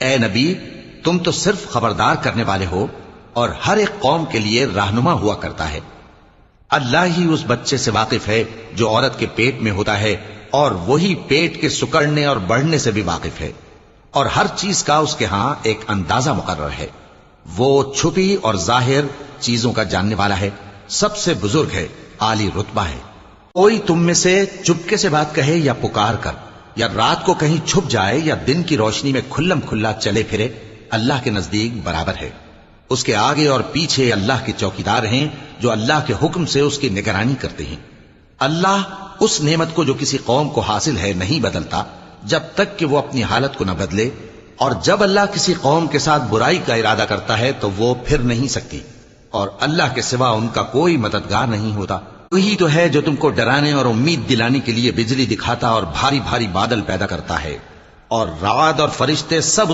اے نبی تم تو صرف خبردار کرنے والے ہو اور ہر ایک قوم کے لیے رہنما ہوا کرتا ہے۔ اللہ ہی اس بچے سے واقف ہے جو عورت کے پیٹ میں ہوتا ہے، اور وہی پیٹ کے سکڑنے اور بڑھنے سے بھی واقف ہے، اور ہر چیز کا اس کے ہاں ایک اندازہ مقرر ہے۔ وہ چھپی اور ظاہر چیزوں کا جاننے والا ہے، سب سے بزرگ ہے، عالی رتبہ ہے۔ کوئی تم میں سے چپکے سے بات کہے یا پکار کر، یا رات کو کہیں چھپ جائے یا دن کی روشنی میں کھلم کھلا چلے پھرے، اللہ کے نزدیک برابر ہے۔ اس کے آگے اور پیچھے اللہ کے چوکیدار ہیں جو اللہ کے حکم سے اس کی نگرانی کرتے ہیں۔ اللہ اس نعمت کو جو کسی قوم کو حاصل ہے نہیں بدلتا جب تک کہ وہ اپنی حالت کو نہ بدلے، اور جب اللہ کسی قوم کے ساتھ برائی کا ارادہ کرتا ہے تو وہ پھر نہیں سکتی، اور اللہ کے سوا ان کا کوئی مددگار نہیں ہوتا۔ وہی تو ہے جو تم کو ڈرانے اور امید دلانے کے لیے بجلی دکھاتا اور بھاری بھاری بادل پیدا کرتا ہے، اور رعد اور فرشتے سب